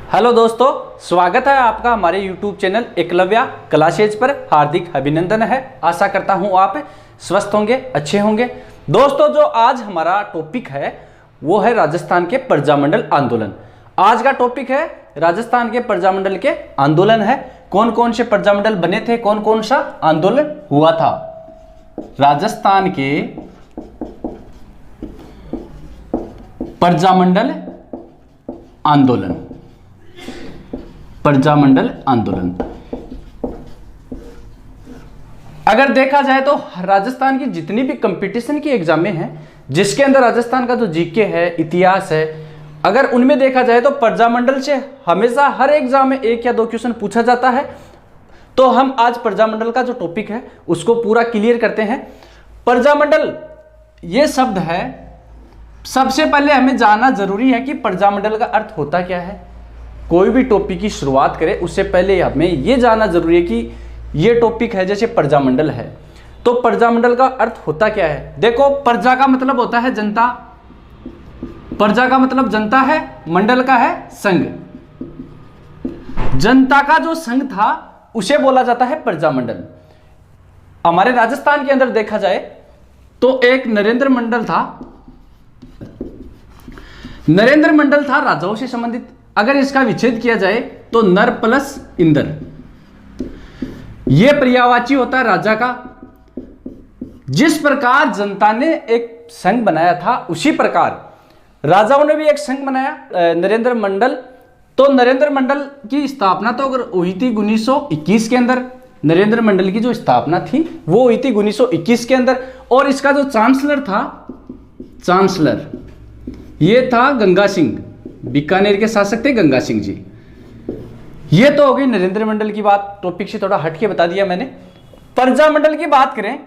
Hello दोस्तों, स्वागत है आपका हमारे YouTube चैनल एकलव्या क्लासेज पर। हार्दिक अभिनंदन है। आशा करता हूं आप स्वस्थ होंगे, अच्छे होंगे। दोस्तों, जो आज हमारा टॉपिक है वो है राजस्थान के प्रजामंडल आंदोलन। आज का टॉपिक है राजस्थान के प्रजामंडल के आंदोलन है। कौन कौन से प्रजामंडल बने थे, कौन कौन सा आंदोलन हुआ था। राजस्थान के प्रजामंडल आंदोलन, प्रजामंडल आंदोलन। अगर देखा जाए तो राजस्थान की जितनी भी कंपटीशन की एग्जामें हैं, जिसके अंदर राजस्थान का जो जीके है, इतिहास है, अगर उनमें देखा जाए तो प्रजामंडल से हमेशा हर एग्जाम में एक या दो क्वेश्चन पूछा जाता है। तो हम आज प्रजामंडल का जो टॉपिक है उसको पूरा क्लियर करते हैं। प्रजामंडल ये शब्द है, सबसे पहले हमें जानना जरूरी है कि प्रजामंडल का अर्थ होता क्या है। कोई भी टॉपिक की शुरुआत करें उससे पहले हमें यह जानना जरूरी है कि यह टॉपिक है, जैसे प्रजामंडल है तो प्रजामंडल का अर्थ होता क्या है। देखो, प्रजा का मतलब होता है जनता, प्रजा का मतलब जनता है, मंडल का है संघ। जनता का जो संघ था उसे बोला जाता है प्रजामंडल। हमारे राजस्थान के अंदर देखा जाए तो एक नरेंद्र मंडल था। नरेंद्र मंडल था राजाओं से संबंधित। अगर इसका विच्छेद किया जाए तो नर प्लस इंद्र, यह पर्यायवाची होता है राजा का। जिस प्रकार जनता ने एक संघ बनाया था उसी प्रकार राजाओं ने भी एक संघ बनाया, नरेंद्र मंडल। तो नरेंद्र मंडल की स्थापना तो अगर हुई थी 1921 के अंदर। नरेंद्र मंडल की जो स्थापना थी वो हुई थी 1921 के अंदर। और इसका जो चांसलर था, चांसलर ये था गंगा सिंह। बीकानेर के शासक थे गंगा सिंह जी। ये तो हो गई नरेंद्र मंडल की बात, टॉपिक से थोड़ा हटके बता दिया मैंने। प्रजामंडल की बात करें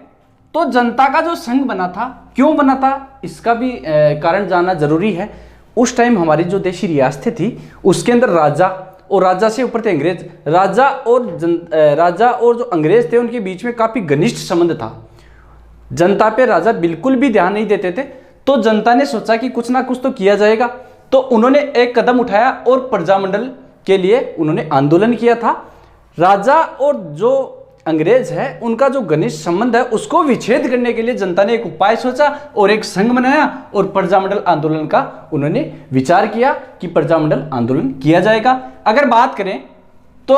तो जनता का जो संघ बना था, क्यों बना था इसका भी कारण जानना जरूरी है। उस टाइम हमारी जो देशी रियासतें थी उसके अंदर राजा और राजा से ऊपर थे अंग्रेज। राजा और जो अंग्रेज थे उनके बीच में काफी घनिष्ठ संबंध था। जनता पे राजा बिल्कुल भी ध्यान नहीं देते थे। तो जनता ने सोचा कि कुछ ना कुछ तो किया जाएगा, तो उन्होंने एक कदम उठाया और प्रजामंडल के लिए उन्होंने आंदोलन किया था। राजा और जो अंग्रेज है उनका जो घनिष्ठ संबंध है उसको विच्छेद करने के लिए जनता ने एक उपाय सोचा और एक संघ बनाया और प्रजामंडल आंदोलन का उन्होंने विचार किया कि प्रजामंडल आंदोलन किया जाएगा। अगर बात करें तो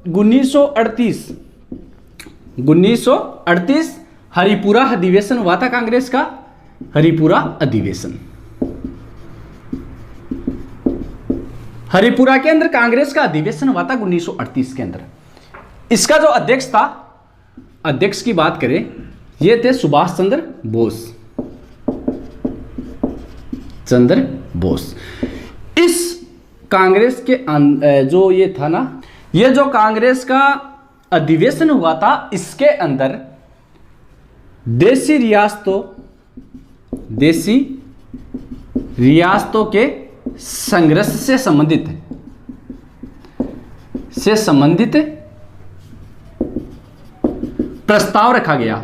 1938 हरिपुरा अधिवेशन हुआ था कांग्रेस का। हरिपुरा अधिवेशन, हरिपुरा के अंदर कांग्रेस का अधिवेशन हुआ था 1938 के अंदर। इसका जो अध्यक्ष था, अध्यक्ष की बात करें, ये थे सुभाष चंद्र बोस। चंद्र बोस। इस कांग्रेस के जो ये था ना, ये जो कांग्रेस का अधिवेशन हुआ था इसके अंदर देशी रियासतों के संघर्ष से संबंधित प्रस्ताव रखा गया।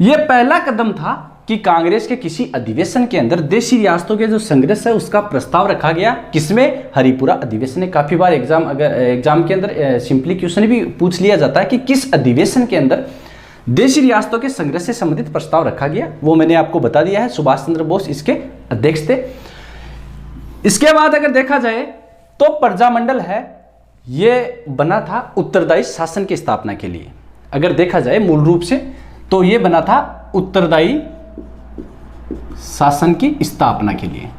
यह पहला कदम था कि कांग्रेस के किसी अधिवेशन के अंदर देशी रियासतों के जो संघर्ष है उसका प्रस्ताव रखा गया। किसमें? हरिपुरा अधिवेशन में। काफी बार एग्जाम के अंदर सिंपली क्वेश्चन भी पूछ लिया जाता है कि किस अधिवेशन के अंदर देशी रियासतों के संघर्ष से संबंधित प्रस्ताव रखा गया। वो मैंने आपको बता दिया है। सुभाष चंद्र बोस इसके अध्यक्ष थे। इसके बाद अगर देखा जाए तो प्रजामंडल है ये बना था उत्तरदायी शासन की स्थापना के लिए। अगर देखा जाए मूल रूप से तो ये बना था उत्तरदायी शासन की स्थापना के लिए,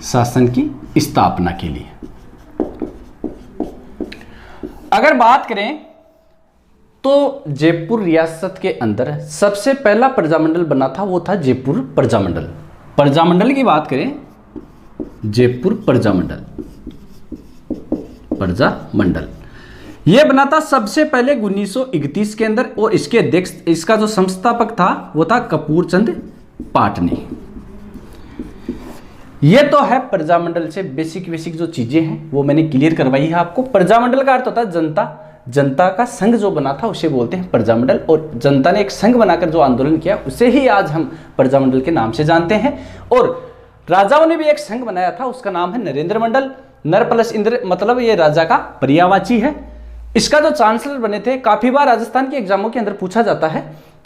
शासन की स्थापना के लिए। अगर बात करें तो जयपुर रियासत के अंदर सबसे पहला प्रजामंडल बना था, वो था जयपुर प्रजामंडल। प्रजामंडल की बात करें, जयपुर प्रजामंडल, प्रजामंडल यह बना था सबसे पहले 1931 के अंदर। और इसके अध्यक्ष, इसका जो संस्थापक था वो था कपूर चंद पाटनी। ये तो है प्रजामंडल से बेसिक जो चीजें हैं वो मैंने क्लियर करवाई है आपको। प्रजामंडल का अर्थ होता है जनता, जनता का संघ जो बना था उसे बोलते हैं प्रजामंडल। और जनता ने एक संघ बनाकर जो आंदोलन किया उसे ही आज हम प्रजामंडल के नाम से जानते हैं। और राजाओं ने भी एक संघ बनाया था, उसका नाम है नरेंद्र मंडल। नर प्लस इंद्र मतलब ये राजा का पर्यायवाची है। इसका जो चांसलर बने थे, काफी बार राजस्थान के एग्जामों के अंदर पूछा जाता है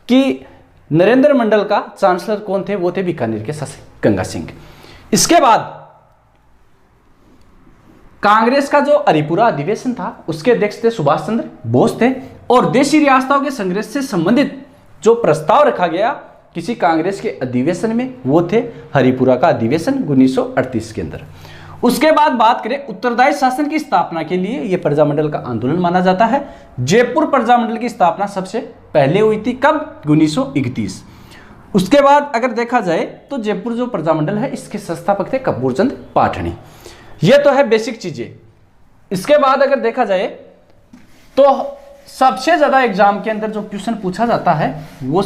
कि नरेंद्र मंडल का चांसलर कौन थे, वो थे बीकानेर के शासक गंगा सिंह। इसके बाद कांग्रेस का जो हरिपुरा अधिवेशन था उसके अध्यक्ष थे सुभाष चंद्र बोस थे, और देशी रियासतों के संघर्ष से संबंधित जो प्रस्ताव रखा गया किसी कांग्रेस के अधिवेशन में, वो थे हरिपुरा का अधिवेशन 1938 के अंदर। उसके बाद बात करें उत्तरदायी शासन की स्थापना के लिए, यह प्रजामंडल का आंदोलन माना जाता है। जयपुर प्रजामंडल की स्थापना सबसे पहले हुई थी, कब? 1931। उसके बाद अगर देखा जाए तो जयपुर जो प्रजामंडल है इसके संस्थापक थे कपूर चंद पाठनी। ये तो है बेसिक चीजें। इसके बाद अगर देखा जाए तो सबसे ज्यादा एग्जाम के अंदर जो क्वेश्चन पूछा जाता है वो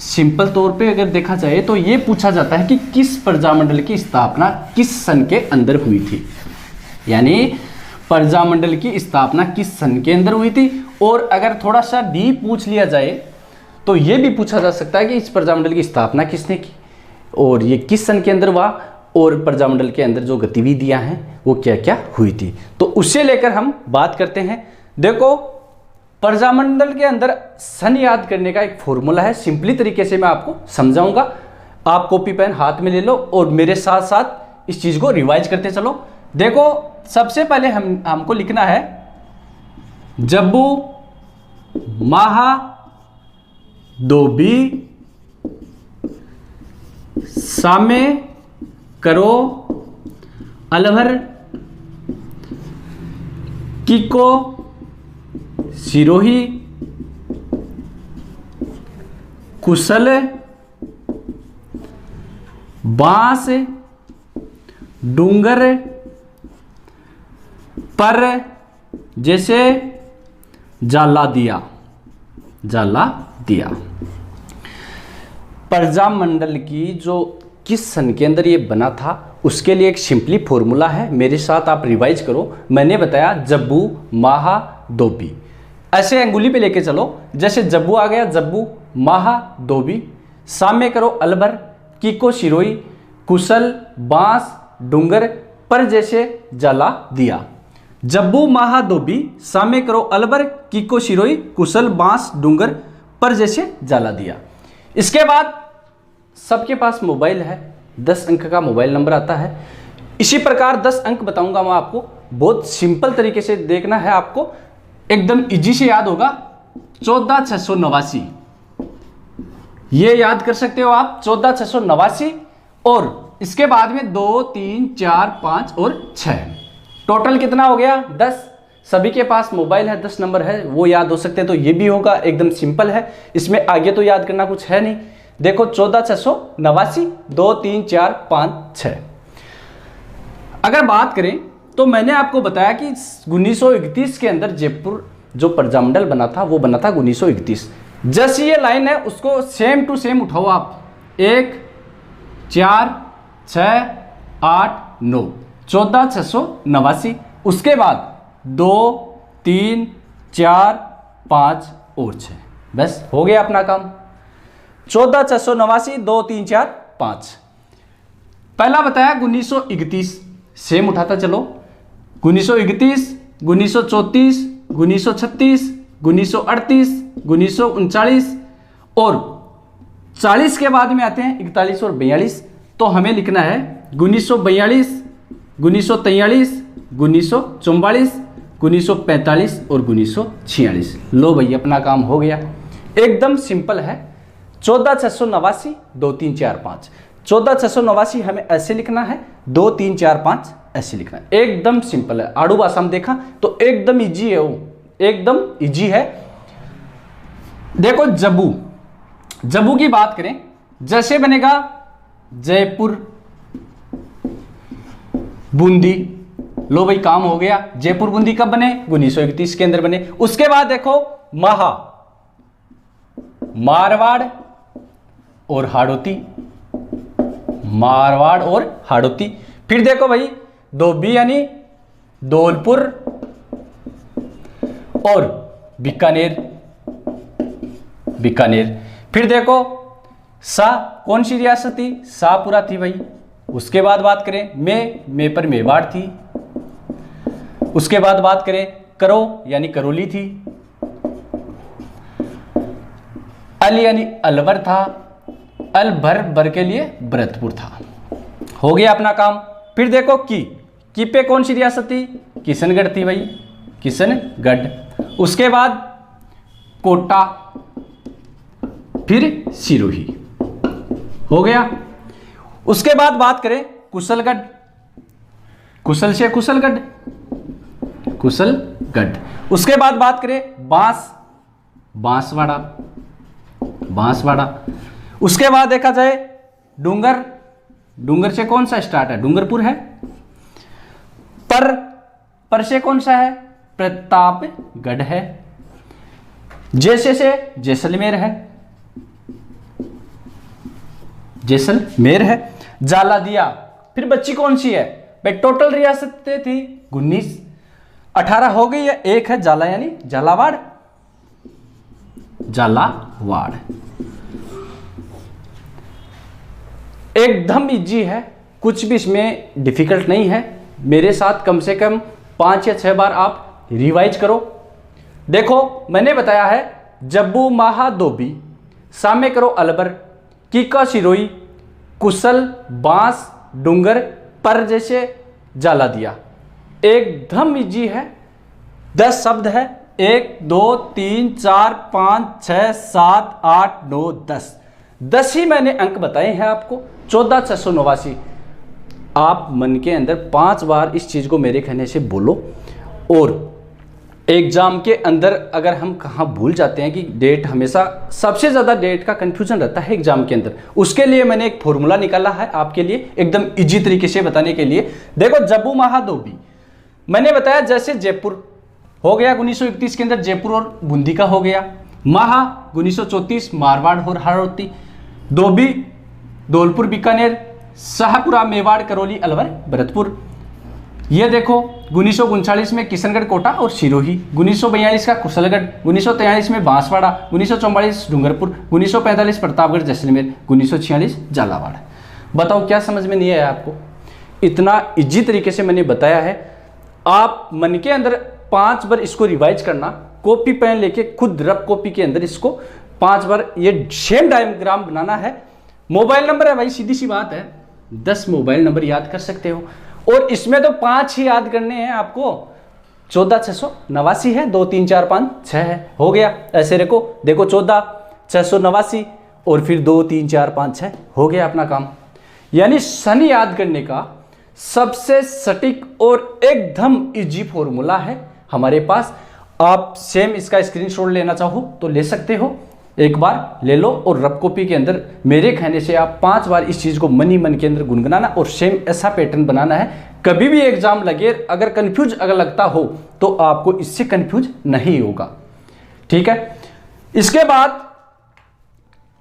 सिंपल तौर पे अगर देखा जाए तो ये पूछा जाता है कि किस प्रजामंडल की स्थापना किस सन के अंदर हुई थी, यानी प्रजामंडल की स्थापना किस सन के अंदर हुई थी। और अगर थोड़ा सा डीप पूछ लिया जाए तो ये भी पूछा जा सकता है कि इस प्रजामंडल की स्थापना किसने की और ये किस सन के अंदर हुआ, और प्रजामंडल के अंदर जो गतिविधियां हैं वो क्या क्या हुई थी। तो उससे लेकर हम बात करते हैं। देखो, प्रजामंडल के अंदर सन याद करने का एक फॉर्मूला है, सिंपली तरीके से मैं आपको समझाऊंगा। आप कॉपी पेन हाथ में ले लो और मेरे साथ साथ इस चीज को रिवाइज करते चलो। देखो, सबसे पहले हमको लिखना है जब्बू माहा दोबी सामे करो अलवर किको सिरोही कुशल बांस डूंगर पर जैसे जाला दिया प्रजामंडल की जो किस सन के अंदर ये बना था उसके लिए एक सिंपली फॉर्मूला है, मेरे साथ आप रिवाइज करो। मैंने बताया जब्बू माहा दोबी, ऐसे अंगुली पे लेके चलो। जैसे जब्बू आ गया, जब्बू माहा दोबी, सामने करो अलबर कीको शिरोई कुशल बांस डूंगर पर जैसे जाला दिया। जब्बू माहा दोबी सामने करो अलबर कीको शिरोई कुशल बांस डूंगर पर जैसे जाला दिया। इसके बाद सबके पास मोबाइल है, 10 अंक का मोबाइल नंबर आता है। इसी प्रकार 10 अंक बताऊंगा मैं आपको, बहुत सिंपल तरीके से देखना है आपको, एकदम इजी से याद होगा। 14689 ये याद कर सकते हो आप, 14689। और इसके बाद में 2 3 4 5 और 6, टोटल कितना हो गया? 10। सभी के पास मोबाइल है, 10 नंबर है, वो याद हो सकते हैं, तो ये भी होगा, एकदम सिंपल है। इसमें आगे तो याद करना कुछ है नहीं। देखो 14689 2 3 4 5 6। अगर बात करें तो मैंने आपको बताया कि 1931 के अंदर जयपुर जो प्रजामंडल बना था वो बना था 1931। जैसी ये लाइन है उसको सेम टू सेम उठाओ आप, 1 4 6 8 9 14689। उसके बाद 2 3 4 5 और 6, बस हो गया अपना काम। 14689 2 3 4 5। पहला बताया 1931, सेम उठाता चलो। 1931 1934 1936 1938 1939 और 40 के बाद में आते हैं 41 और 42। तो हमें लिखना है 1942 1943 1944 1945 और 1946। लो भाई अपना काम हो गया, एकदम सिंपल है। 14689 2 3 4 5। 14689 हमें ऐसे लिखना है, 2 3 4 5 ऐसे लिखना है, एकदम सिंपल है। आड़ू भाषा में देखा तो एकदम इजी है, वो एकदम इजी है। देखो जब्बू की बात करें, जैसे बनेगा जयपुर बूंदी। लो भाई काम हो गया। जयपुर बूंदी कब बने? 1931 के अंदर बने। उसके बाद देखो महा मारवाड़ और हाड़ौती, मारवाड़ और हाड़ौती। फिर देखो भाई धोबी यानी धौलपुर और बीकानेर। फिर देखो सा कौन सी रियासत थी? शाहपुरा थी भाई, उसके बाद बात करें मे पर मेवाड़ थी। उसके बाद बात करें करो यानी करौली थी। अल यानी अलवर था। अल भर के लिए भरतपुर था। हो गया अपना काम। फिर देखो की पे कौन सी रियासत थी? किशनगढ़ थी भाई, किशनगढ़। उसके बाद कोटा, फिर सिरोही। हो गया। उसके बाद बात करें कुशलगढ़, कुशल से कुशलगढ़, कुशलगढ़। उसके बाद बात करें बांसवाड़ा, बांसवाड़ा। उसके बाद देखा जाए डूंगर से कौन सा स्टार्ट है? डूंगरपुर है। पर से कौन सा है? प्रतापगढ़ है। जैसे से जैसलमेर है, जैसलमेर है। जाला दिया फिर बच्ची कौन सी है भाई? टोटल रियासतें थी 19, 18 हो गई है, एक है जाला यानी झालावाड़, झालावाड़। एकदम इजी है, कुछ भी इसमें डिफिकल्ट नहीं है। मेरे साथ कम से कम 5 या 6 बार आप रिवाइज करो। देखो मैंने बताया है जब्बू माहा धोबी, सामे करो अलवर, कीका सिरोही, कुशल, बांस, डूंगर, पर जैसे जाला दिया। एकदम इजी है। 10 शब्द है। 1 2 3 4 5 6 7 8 9 10 ही मैंने अंक बताए हैं आपको। 14,689। आप मन के अंदर 5 बार इस चीज को मेरे कहने से बोलो। और एग्जाम के अंदर अगर हम कहाँ भूल जाते हैं कि डेट, हमेशा सबसे ज़्यादा डेट का कंफ्यूजन रहता है एग्जाम के अंदर, उसके लिए मैंने एक फॉर्मूला निकाला है आपके लिए एकदम इजी तरीके से बताने के लिए। देखो जब्बू माहा धोबी मैंने बताया, जैसे जयपुर हो गया 1931 के अंदर, जयपुर और बूंदी का हो गया। माहा 1934 मारवाड़ और हाड़ौती। धोबी धौलपुर बीकानेर, शाहपुरा मेवाड़ करौली अलवर भरतपुर। ये देखो 1939 में किशनगढ़ कोटा और सिरोही, 1942 का कुशलगढ़, 1943 में बांसवाड़ा, 1944 डूंगरपुर, 1945 प्रतापगढ़ जैसलमेर, 1946 झालावाड़। बताओ क्या समझ में नहीं आया आपको? इतना इजी तरीके से मैंने बताया है। आप मन के अंदर 5 बार इसको रिवाइज करना, कॉपी पेन लेके खुद रफ कॉपी के अंदर इसको 5 बार ये सेम डायग्राम बनाना है। मोबाइल नंबर है भाई, सीधी सी बात है, 10 मोबाइल नंबर याद कर सकते हो और इसमें तो 5 ही याद करने हैं आपको। 14,689 है, 2 3 4 5 6 है, हो गया। ऐसे रखो, देखो 14,689 और फिर 2 3 4 5 6, हो गया अपना काम। यानी सन याद करने का सबसे सटीक और एकदम इजी फॉर्मूला है हमारे पास। आप सेम इसका स्क्रीनशॉट लेना चाहो तो ले सकते हो, एक बार ले लो और रफ कॉपी के अंदर मेरे कहने से आप 5 बार इस चीज़ को मन ही मन के अंदर गुनगुनाना और सेम ऐसा पैटर्न बनाना है। कभी भी एग्जाम लगे, अगर कंफ्यूज अगर लगता हो तो आपको इससे कंफ्यूज नहीं होगा, ठीक है। इसके बाद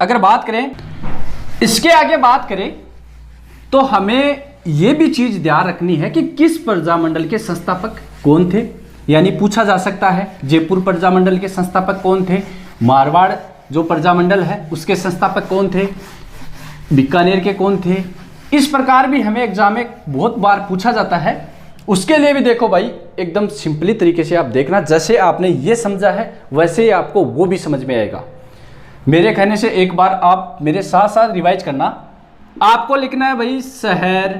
अगर बात करें, इसके आगे बात करें तो हमें यह भी चीज ध्यान रखनी है कि किस प्रजामंडल के संस्थापक कौन थे। यानी पूछा जा सकता है जयपुर प्रजामंडल के संस्थापक कौन थे, मारवाड़ जो प्रजामंडल है उसके संस्थापक कौन थे, बीकानेर के कौन थे। इस प्रकार भी हमें एग्जाम में बहुत बार पूछा जाता है। उसके लिए भी देखो भाई एकदम सिंपली तरीके से आप देखना, जैसे आपने ये समझा है वैसे ही आपको वो भी समझ में आएगा। मेरे कहने से एक बार आप मेरे साथ साथ रिवाइज करना। आपको लिखना है भाई शहर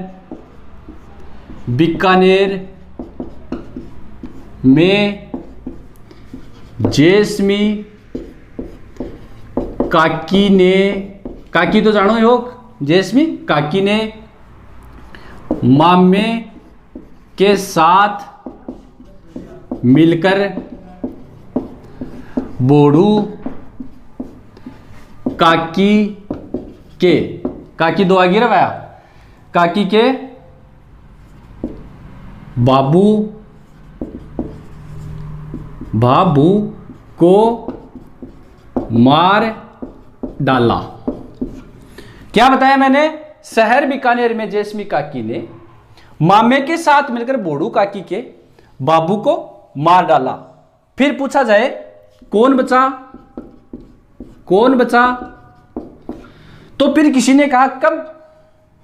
बीकानेर में जेसमी काकी ने, काकी तो जानो हो, जेसमी काकी ने मामे के साथ मिलकर बोड़ू काकी के, काकी दो आगे रवाया, काकी के बाबू को मार डाला। क्या बताया मैंने? शहर बीकानेर में जेसमी काकी ने मामे के साथ मिलकर बोड़ू काकी के बाबू को मार डाला। फिर पूछा जाए कौन बचा, कौन बचा, तो फिर किसी ने कहा कब,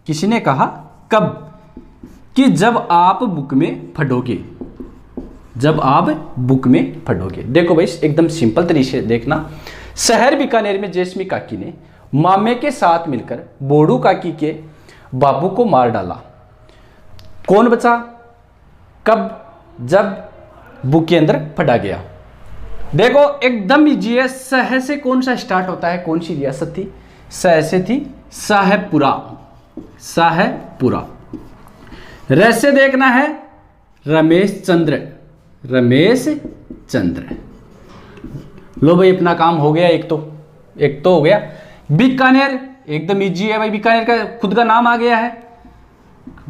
किसी ने कहा कब? कि जब आप बुक में पढ़ोगे, जब आप बुक में पढ़ोगे। देखो भाई एकदम सिंपल तरीके से देखना। शहर बीकानेर में जेस्मी काकी ने मामे के साथ मिलकर बोड़ू काकी के बाबू को मार डाला। कौन बचा? कब? जब बुक के अंदर पढ़ा गया। देखो एकदम इजी है। शह से कौन सा स्टार्ट होता है? कौन सी रियासत थी? शह से थी शाहपुरा, शाहपुरा। र से देखना है रमेश चंद्र, रमेश चंद्र। लो भाई अपना काम हो गया। एक तो हो गया। बीकानेर एकदम इजी है भाई, बीकानेर का खुद का नाम आ गया है।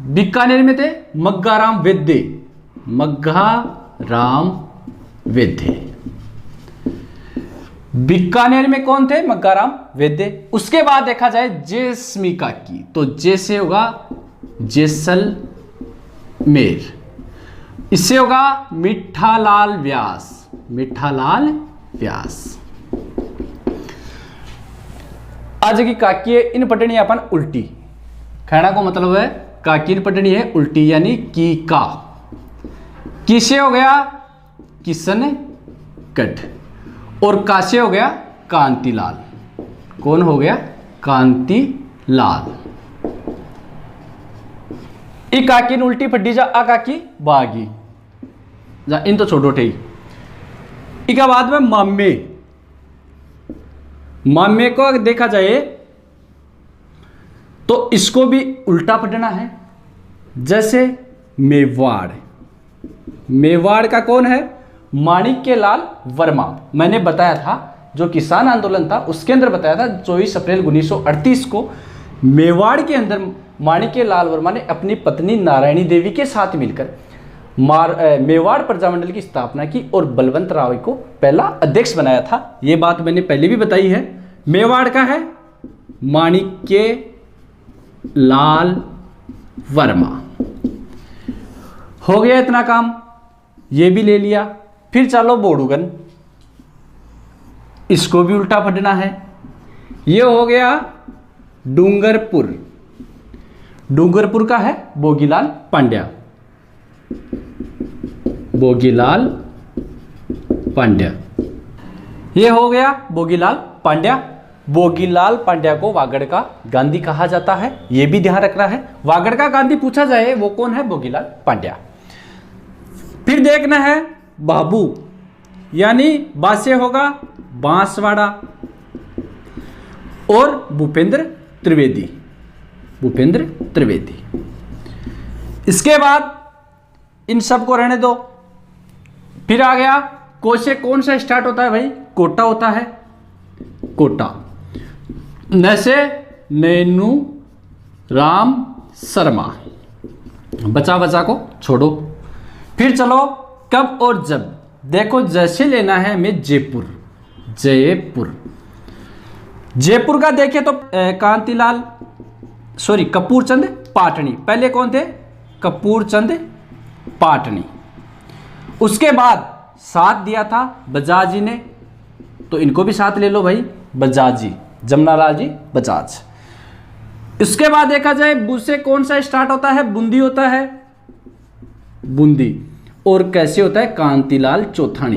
बीकानेर में थे मग्गाराम वैद्य, मग्गाराम वैद्य। बीकानेर में कौन थे? मग्गाराम वैद्य। उसके बाद देखा जाए जेस्मी काकी, तो जैसे होगा जैसलमेर। इससे होगा मिठालाल व्यास, मिठालाल व्यास। आज की काकी है इन पटनी अपन उल्टी। कहना को मतलब है काकी इन पटनी है उल्टी, यानी की का। किसे हो गया? किशनगढ़। और कासे हो गया? कांतिलाल। कौन हो गया? कांतिलाल। ई काकी ने उल्टी पड्डी जा, आ काकी बागी जा, इन तो छोटो ठे। इसके बाद में मामे, मामे को अगर देखा जाए तो इसको भी उल्टा पढ़ना है। जैसे मेवाड़, मेवाड़ का कौन है? माणिक्यलाल वर्मा। मैंने बताया था जो किसान आंदोलन था उसके अंदर बताया था 24 अप्रैल 1938 को मेवाड़ के अंदर माणिक्यलाल वर्मा ने अपनी पत्नी नारायणी देवी के साथ मिलकर मेवाड़ प्रजामंडल की स्थापना की और बलवंत राव को पहला अध्यक्ष बनाया था। यह बात मैंने पहले भी बताई है। मेवाड़ का है माणिक्यलाल वर्मा। हो गया इतना काम, ये भी ले लिया। फिर चलो बोडूगन, इसको भी उल्टा पढ़ना है। ये हो गया डूंगरपुर, डूंगरपुर का है बोगीलाल पांड्या, बोगीलाल पांड्या। ये हो गया बोगीलाल पांड्या। बोगीलाल पांड्या को वागड़ का गांधी कहा जाता है, यह भी ध्यान रखना है। वागड़ का गांधी पूछा जाए वो कौन है? बोगीलाल पांड्या। फिर देखना है बाबू, यानी बासे होगा बांसवाड़ा और भूपेंद्र त्रिवेदी, भूपेंद्र त्रिवेदी। इसके बाद इन सब को रहने दो। फिर आ गया को से कौन सा स्टार्ट होता है भाई? कोटा होता है, कोटा। न से नैनू राम शर्मा, बचा बचा को छोड़ो। फिर चलो कब और जब। देखो जैसे लेना है हमें जयपुर, जयपुर। जयपुर का देखें तो कांतिलाल सॉरी कपूरचंद पाटनी। पहले कौन थे? कपूरचंद पाटनी। उसके बाद साथ दिया था बजाजी ने, तो इनको भी साथ ले लो भाई, बजाजी, जमनालाल जी बजाज। इसके बाद देखा जाए बु से कौन सा स्टार्ट होता है? बूंदी होता है, बूंदी। और कैसे होता है? कांतिलाल चौथानी,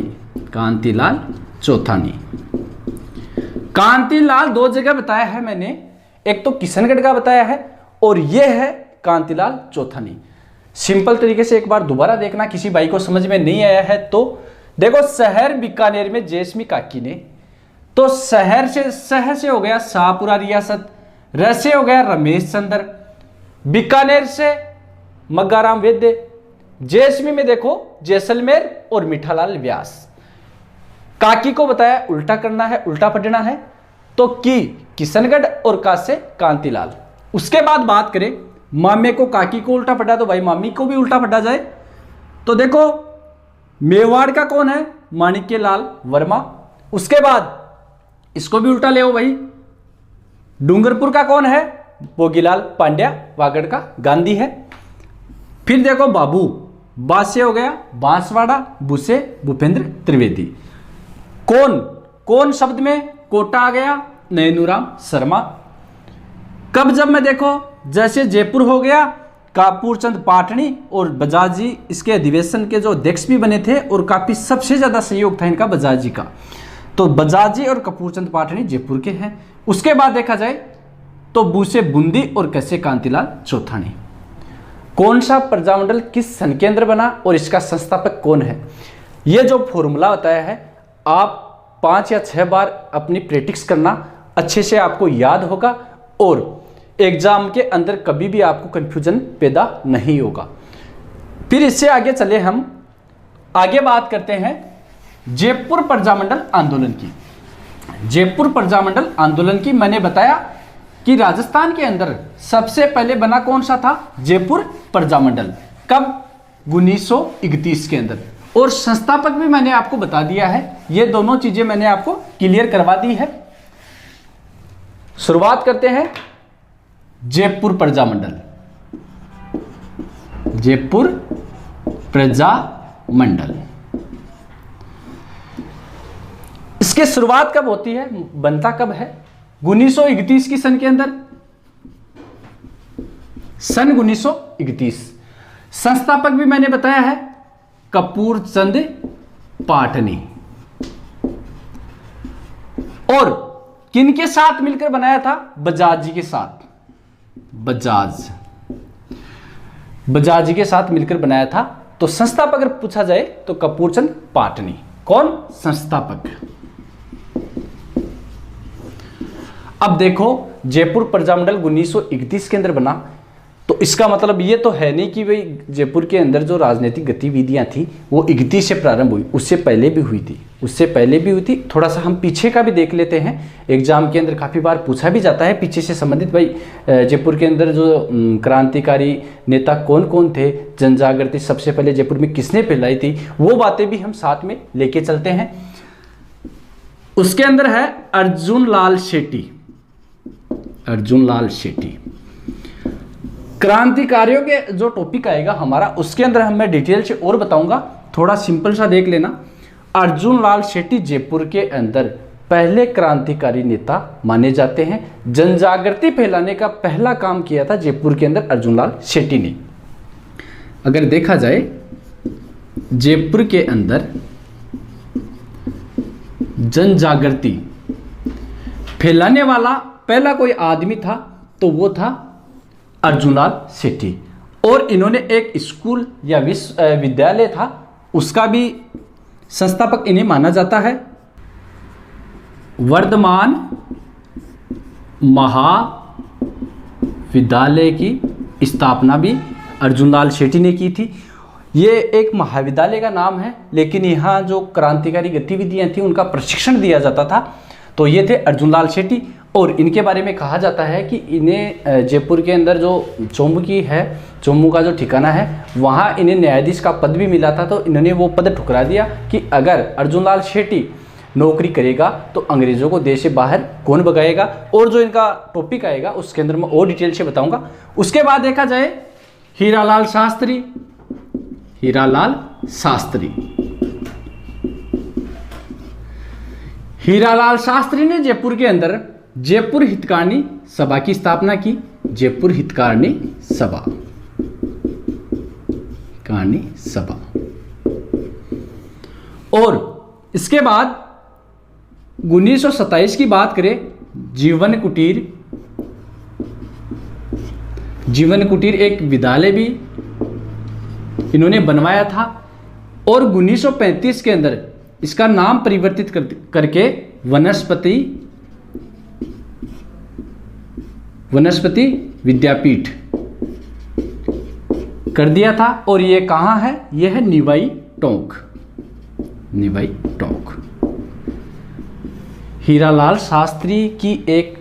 कांतिलाल चौथानी। कांतिलाल दो जगह बताया है मैंने, एक तो किशनगढ़ का बताया है और यह है कांतिलाल चौथानी। सिंपल तरीके से एक बार दोबारा देखना, किसी भाई को समझ में नहीं आया है तो देखो। शहर बीकानेर में जेस्मी काकी ने, तो शहर से हो गया शाहपुरा रियासत, र से हो गया रमेश चंद्र, बीकानेर से मग्गाराम वैद्य, जेस्मी में देखो जैसलमेर और मिठालाल व्यास। काकी को बताया उल्टा करना है, उल्टा पढ़ना है, तो की किशनगढ़ और का से कांतिलाल। उसके बाद बात करें मामे को, काकी को उल्टा पढ़ा तो भाई मामी को भी उल्टा पढ़ा जाए। तो देखो मेवाड़ का कौन है? माणिक्यलाल वर्मा। उसके बाद इसको भी उल्टा ले भाई। डूंगरपुर का कौन है? बोगीलाल पांड्या, वागड़ का गांधी है। फिर देखो बाबू, बासे हो गया बांसवाड़ा, बुसे भूपेंद्र त्रिवेदी। कौन कौन शब्द में कोटा आ गया? नैनूराम शर्मा। कब जब में देखो जैसे जयपुर हो गया कापूरचंद पाटनी और बजाजी इसके अधिवेशन के जो अध्यक्ष भी बने थे, और काफ़ी सबसे ज़्यादा सहयोग था इनका बजाजी का। तो बजाजी और कपूरचंद पाटनी जयपुर के हैं। उसके बाद देखा जाए तो बूसे बुंदी और कैसे कांतिलाल चौथानी। कौन सा प्रजामंडल किस सन के अंदर बना और इसका संस्थापक कौन है, ये जो फॉर्मूला बताया है आप 5 या 6 बार अपनी प्रैक्टिस करना, अच्छे से आपको याद होगा और एग्जाम के अंदर कभी भी आपको कंफ्यूजन पैदा नहीं होगा। फिर इससे आगे चले, हम आगे बात करते हैं जयपुर प्रजामंडल आंदोलन की। जयपुर प्रजामंडल आंदोलन की मैंने बताया कि राजस्थान के अंदर सबसे पहले बना कौन सा था, जयपुर प्रजामंडल। कब? 1931 के अंदर। और संस्थापक भी मैंने आपको बता दिया है, ये दोनों चीजें मैंने आपको क्लियर करवा दी है। शुरुआत करते हैं जयपुर प्रजामंडल। जयपुर प्रजामंडल इसके शुरुआत कब होती है, बनता कब है? 1931 की सन के अंदर, सन 1931। संस्थापक भी मैंने बताया है कपूरचंद पाटनी। और किनके साथ मिलकर बनाया था? बजाज जी के साथ। बजाज जी के साथ मिलकर बनाया था। तो संस्थापक अगर पूछा जाए तो कपूरचंद पाटनी। कौन? संस्थापक। अब देखो जयपुर प्रजामंडल 1931 के अंदर बना, तो इसका मतलब ये तो है नहीं कि भाई जयपुर के अंदर जो राजनीतिक गतिविधियां थी वो 31 से प्रारंभ हुई, उससे पहले भी हुई थी। थोड़ा सा हम पीछे का भी देख लेते हैं, एग्जाम के अंदर काफ़ी बार पूछा भी जाता है पीछे से संबंधित, भाई जयपुर के अंदर जो क्रांतिकारी नेता कौन कौन थे, जन जागृति सबसे पहले जयपुर में किसने फैलाई थी, वो बातें भी हम साथ में लेके चलते हैं। उसके अंदर है अर्जुन लाल शेट्टी। क्रांतिकारियों के जो टॉपिक आएगा हमारा, उसके अंदर मैं डिटेल से और बताऊंगा, थोड़ा सिंपल सा देख लेना। अर्जुन लाल शेट्टी जयपुर के अंदर पहले क्रांतिकारी नेता माने जाते हैं। जन जागृति फैलाने का पहला काम किया था जयपुर के अंदर अर्जुन लाल शेट्टी ने। अगर देखा जाए जयपुर के अंदर जन जागृति फैलाने वाला पहला कोई आदमी था तो वो था अर्जुन लाल शेट्टी। और इन्होंने एक स्कूल या विश्वविद्यालय था, उसका भी संस्थापक इन्हें माना जाता है। वर्धमान महाविद्यालय की स्थापना भी अर्जुन लाल शेट्टी ने की थी। ये एक महाविद्यालय का नाम है, लेकिन यहाँ जो क्रांतिकारी गतिविधियां थी उनका प्रशिक्षण दिया जाता था, तो ये थे अर्जुन लाल शेट्टी। और इनके बारे में कहा जाता है कि इन्हें जयपुर के अंदर जो चोमू का जो ठिकाना है, वहाँ इन्हें न्यायाधीश का पद भी मिला था, तो इन्होंने वो पद ठुकरा दिया कि अगर अर्जुन लाल शेट्टी नौकरी करेगा तो अंग्रेजों को देश से बाहर कौन भगाएगा। और जो इनका टॉपिक आएगा उसके अंदर मैं और डिटेल से बताऊंगा। उसके बाद देखा जाए हीरालाल शास्त्री ने जयपुर के अंदर जयपुर हितकारिणी सभा की स्थापना की। जयपुर हितकारिणी सभा। और इसके बाद 1927 की बात करें, जीवन कुटीर एक विद्यालय भी इन्होंने बनवाया था। और 1935 के अंदर इसका नाम परिवर्तित करके वनस्पति विद्यापीठ कर दिया था। और ये कहाँ है? ये है निवाई टोंक। हीरालाल शास्त्री की एक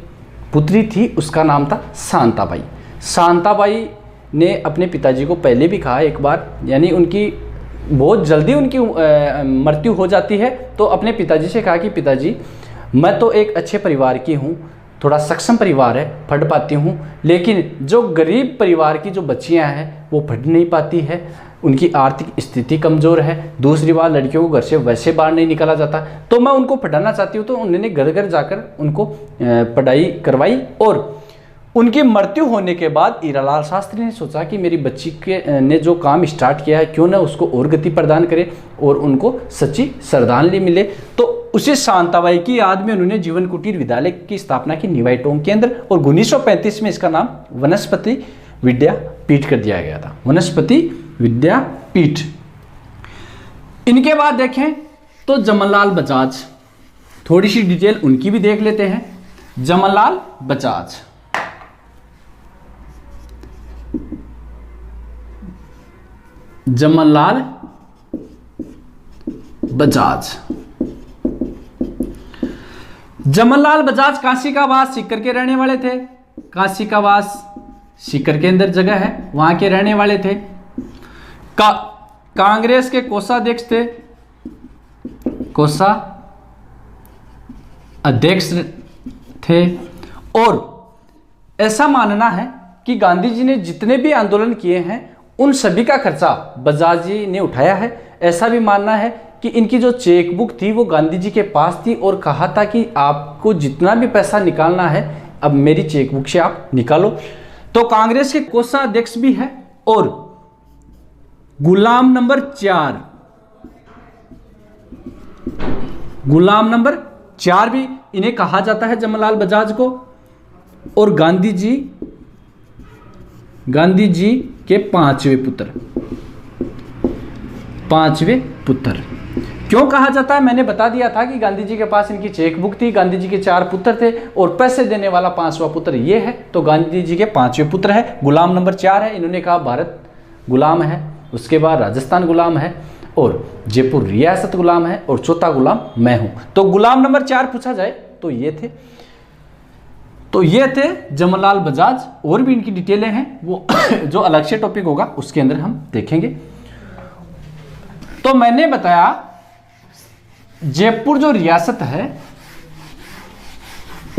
पुत्री थी, उसका नाम था शांताबाई। शांताबाई ने अपने पिताजी को पहले भी कहा एक बार, यानी उनकी बहुत जल्दी उनकी मृत्यु हो जाती है, तो अपने पिताजी से कहा कि पिताजी मैं तो एक अच्छे परिवार की हूँ, थोड़ा सक्षम परिवार है, पढ़ पाती हूँ, लेकिन जो गरीब परिवार की जो बच्चियाँ हैं वो पढ़ नहीं पाती है, उनकी आर्थिक स्थिति कमज़ोर है। दूसरी बात, लड़कियों को घर से वैसे बाहर नहीं निकाला जाता, तो मैं उनको पढ़ाना चाहती हूँ। तो उन्होंने घर घर जाकर उनको पढ़ाई करवाई और उनकी मृत्यु होने के बाद हीरालाल शास्त्री ने सोचा कि मेरी बच्ची के ने जो काम स्टार्ट किया है क्यों ना उसको और गति प्रदान करे और उनको सच्ची श्रद्धांजलि मिले। तो उसी शांताबाई की याद में उन्होंने जीवन कुटीर विद्यालय की स्थापना की निवाईटोंग के अंदर, और 1935 में इसका नाम वनस्पति विद्यापीठ कर दिया गया था, वनस्पति विद्यापीठ। इनके बाद देखें तो जमनलाल बजाज, थोड़ी सी डिटेल उनकी भी देख लेते हैं। जमनलाल बजाज, जमनलाल बजाज, जमनलाल बजाज काशी का वास सीकर के रहने वाले थे। काशी का वास सीकर के अंदर जगह है, वहां के रहने वाले थे। कांग्रेस के कोषाध्यक्ष थे, कोषा अध्यक्ष थे। और ऐसा मानना है कि गांधी जी ने जितने भी आंदोलन किए हैं उन सभी का खर्चा बजाज जी ने उठाया है। ऐसा भी मानना है कि इनकी जो चेकबुक थी वो गांधी जी के पास थी और कहा था कि आपको जितना भी पैसा निकालना है अब मेरी चेकबुक से आप निकालो। तो कांग्रेस के कोषाध्यक्ष भी है। और गुलाम नंबर 4, गुलाम नंबर 4 भी इन्हें कहा जाता है, जमनलाल बजाज को। और गांधी जी के पांचवें पुत्र क्यों कहा जाता है? मैंने बता दिया था कि गांधी जी के पास इनकी चेकबुक थी, गांधी जी के 4 पुत्र थे और पैसे देने वाला 5वां पुत्र ये है, तो गांधी जी के 5वें पुत्र है। गुलाम नंबर 4 है, इन्होंने कहा भारत गुलाम है, उसके बाद राजस्थान गुलाम है और जयपुर रियासत गुलाम है और चौथा गुलाम मैं हूं। तो गुलाम नंबर 4 पूछा जाए तो ये थे जमनलाल बजाज। और भी इनकी डिटेलें हैं, वो जो अलग से टॉपिक होगा उसके अंदर हम देखेंगे। तो मैंने बताया जयपुर जो रियासत है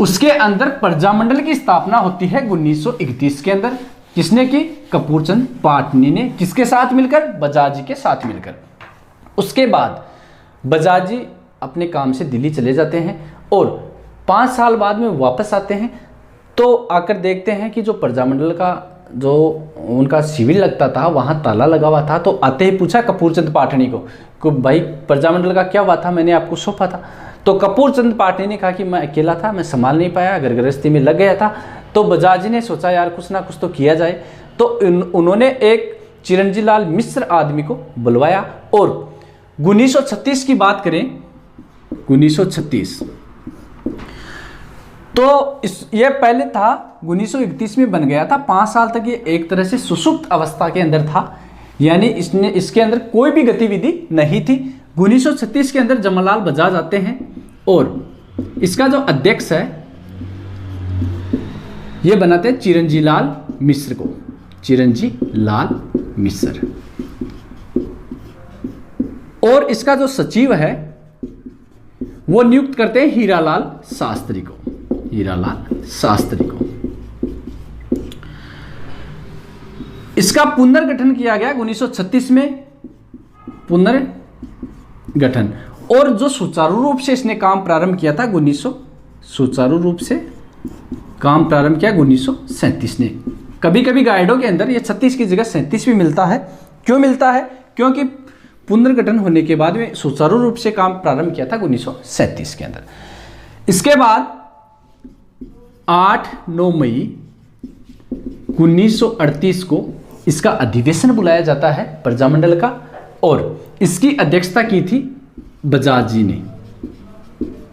उसके अंदर प्रजामंडल की स्थापना होती है 1931 के अंदर। किसने की? कपूरचंद पाटनी ने। किसके साथ मिलकर? बजाज जी के साथ मिलकर। उसके बाद बजाज जी अपने काम से दिल्ली चले जाते हैं और 5 साल बाद में वापस आते हैं। तो आकर देखते हैं कि जो प्रजामंडल का जो उनका शिविर लगता था वहाँ ताला लगा हुआ था। तो आते ही पूछा कपूरचंद पाटनी को भाई प्रजामंडल का क्या हुआ था, मैंने आपको सौंपा था। तो कपूरचंद पाटनी ने कहा कि मैं अकेला था, मैं संभाल नहीं पाया, घर गृहस्थी में लग गया था। तो बजाज जी ने सोचा यार कुछ ना कुछ तो किया जाए। तो उन्होंने एक चिरंजी लाल मिश्र आदमी को बुलवाया। और 1936 की बात करें, 1936 तो ये पहले था 1931 में बन गया था। 5 साल तक ये एक तरह से सुषुप्त अवस्था के अंदर था, यानी इसके अंदर कोई भी गतिविधि नहीं थी। 1936 के अंदर जमनलाल बजाज आते हैं और इसका जो अध्यक्ष है ये बनाते हैं चिरंजी लाल मिश्र को, चिरंजी लाल मिश्र। और इसका जो सचिव है वो नियुक्त करते हैं हीरालाल शास्त्री को, हीरालाल शास्त्री को। इसका पुनर्गठन किया गया 1936 में, पुनर्गठन। और जो सुचारू रूप से इसने काम प्रारंभ किया था 1937 ने। कभी कभी गाइडों के अंदर ये 36 की जगह 37 भी मिलता है। क्यों मिलता है? क्योंकि पुनर्गठन होने के बाद में सुचारू रूप से काम प्रारंभ किया था 1937 के अंदर। इसके बाद 8-9 मई 1938 को इसका अधिवेशन बुलाया जाता है प्रजामंडल का, और इसकी अध्यक्षता की थी बजाज जी ने।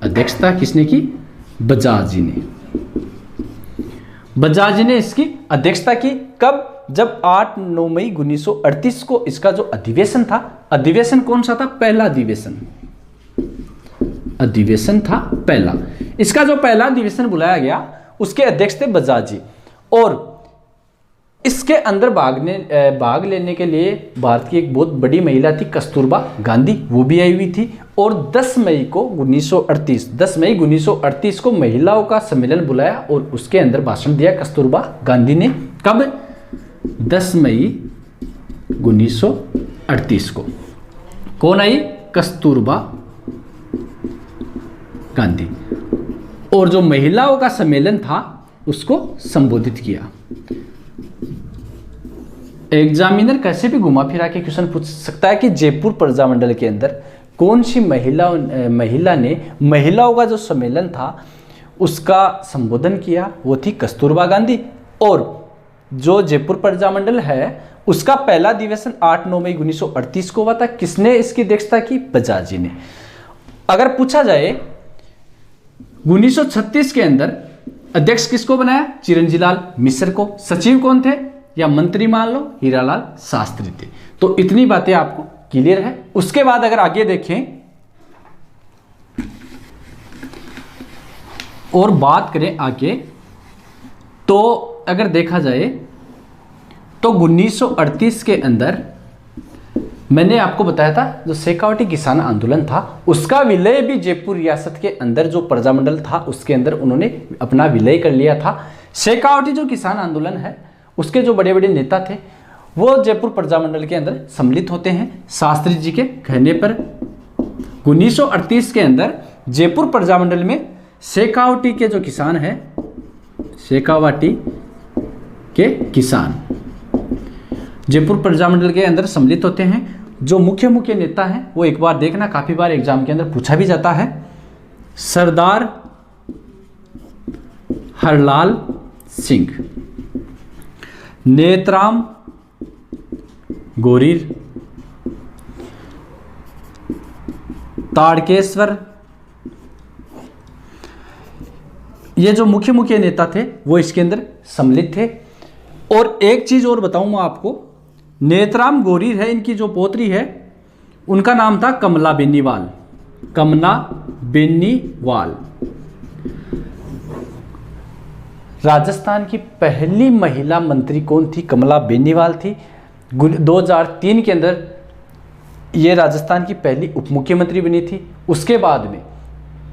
अध्यक्षता किसने की? बजाज जी ने। बजाज जी ने इसकी अध्यक्षता की। कब? जब 8-9 मई 1938 को इसका जो अधिवेशन था, अधिवेशन कौन सा था? पहला अधिवेशन था पहला। इसका जो पहला अधिवेशन बुलाया गया उसके अध्यक्ष थे बजाज जी। और इसके अंदर भाग लेने के लिए भारत की एक बहुत बड़ी महिला थी कस्तूरबा गांधी, वो भी आई हुई थी। और 10 मई 1938 को महिलाओं का सम्मेलन बुलाया और उसके अंदर भाषण दिया कस्तूरबा गांधी ने। कब? 10 मई 1938 को। कौन आई? कस्तूरबा गांधी। और जो महिलाओं का सम्मेलन था उसको संबोधित किया। एग्जामिनर कैसे भी घुमा फिरा के क्वेश्चन पूछ सकता है कि जयपुर प्रजामंडल के अंदर कौन सी महिला ने महिलाओं का जो सम्मेलन था उसका संबोधन किया, वो थी कस्तूरबा गांधी। और जो जयपुर प्रजामंडल है उसका पहला अधिवेशन 8-9 मई 1938 को हुआ था। किसने इसकी अध्यक्षता की? बजाज जी ने। अगर पूछा जाए 1936 के अंदर अध्यक्ष किसको बनाया? चिरंजीलाल मिश्र को। सचिव कौन थे या मंत्री मान लो? हीरालाल शास्त्री थे। तो इतनी बातें आपको क्लियर है। उसके बाद अगर आगे देखें और बात करें आगे, तो अगर देखा जाए तो 1938 के अंदर मैंने आपको बताया था जो शेखावटी किसान आंदोलन था उसका विलय भी जयपुर रियासत के अंदर जो प्रजामंडल था उसके अंदर उन्होंने अपना विलय कर लिया था। शेखावटी जो किसान आंदोलन है उसके जो बड़े बड़े नेता थे वो जयपुर प्रजामंडल के अंदर सम्मिलित होते हैं। शास्त्री जी के कहने पर 1938 के अंदर जयपुर प्रजामंडल में शेखावटी के जो किसान हैं, शेखावटी के किसान जयपुर प्रजामंडल के अंदर सम्मिलित होते हैं। जो मुख्य नेता हैं वो एक बार देखना, काफी बार एग्जाम के अंदर पूछा भी जाता है। सरदार हरलाल सिंह, नेतराम गोरीर, ताड़केश्वर, ये जो मुख्य नेता थे वो इसके अंदर सम्मिलित थे। और एक चीज और बताऊं मैं आपको, नेतराम गोरीर है, इनकी जो पोत्री है उनका नाम था कमला बेनीवाल। कमला बेनीवाल राजस्थान की पहली महिला मंत्री कौन थी? कमला बेनीवाल थी। 2003 के अंदर ये राजस्थान की पहली उप मुख्यमंत्री बनी थी। उसके बाद में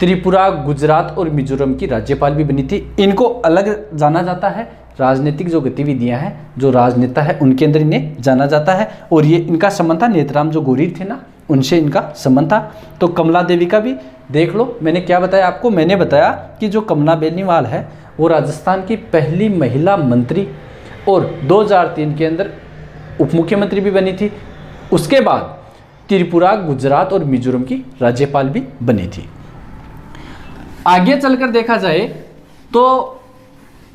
त्रिपुरा, गुजरात और मिजोरम की राज्यपाल भी बनी थी। इनको अलग जाना जाता है, राजनीतिक जो गतिविधियां हैं, जो राजनेता है उनके अंदर इन्हें जाना जाता है। और ये इनका संबंध था, नेतराम जो गोरीर थे ना उनसे इनका संबंध था। तो कमला देवी का भी देख लो। मैंने क्या बताया आपको? मैंने बताया कि जो कमला बेनीवाल है वो राजस्थान की पहली महिला मंत्री और 2003 के अंदर उप मुख्यमंत्री भी बनी थी। उसके बाद त्रिपुरा, गुजरात और मिजोरम की राज्यपाल भी बनी थी। आगे चलकर देखा जाए तो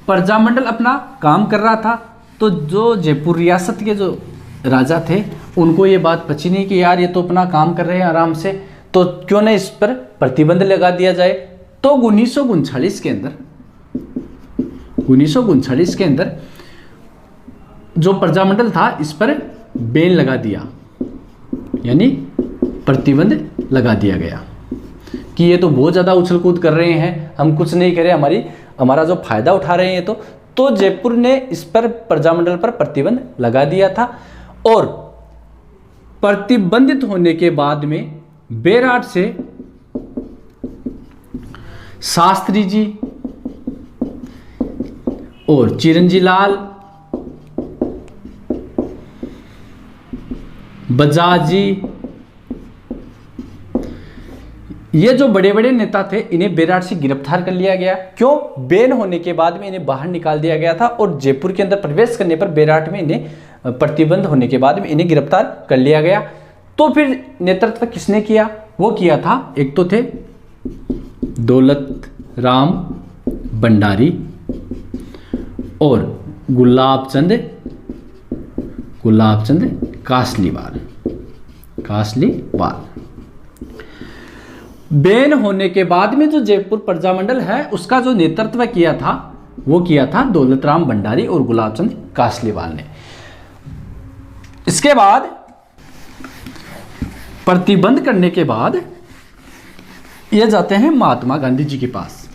प्रजामंडल अपना काम कर रहा था, तो जो जयपुर रियासत के जो राजा थे उनको ये बात पची नहीं कि यार ये तो अपना काम कर रहे हैं आराम से, तो क्यों ना इस पर प्रतिबंध लगा दिया जाए। तो 1939 के अंदर जो प्रजामंडल था इस पर बैन लगा दिया, यानी प्रतिबंध लगा दिया गया कि ये तो बहुत ज़्यादा उछल कूद कर रहे हैं, हम कुछ नहीं करें, हमारा जो फायदा उठा रहे हैं। तो जयपुर ने इस पर प्रजामंडल पर प्रतिबंध लगा दिया था। और प्रतिबंधित होने के बाद में बेराट से शास्त्री जी और चिरंजीलाल, बजाज जी, ये जो बड़े बड़े नेता थे इन्हें बेराट से गिरफ्तार कर लिया गया। क्यों? बैन होने के बाद में इन्हें बाहर निकाल दिया गया था और जयपुर के अंदर प्रवेश करने पर बेराट में इन्हें प्रतिबंध होने के बाद में इन्हें गिरफ्तार कर लिया गया। तो फिर नेतृत्व किसने किया? वो किया था, एक तो थे दौलत राम भंडारी और गुलाब चंद कासलीवाल। बैन होने के बाद में जो जयपुर प्रजामंडल है उसका जो नेतृत्व किया था वो किया था दौलत राम भंडारी और गुलाब चंद कासलीवाल ने। इसके बाद प्रतिबंध करने के बाद ये जाते हैं महात्मा गांधी जी के पास।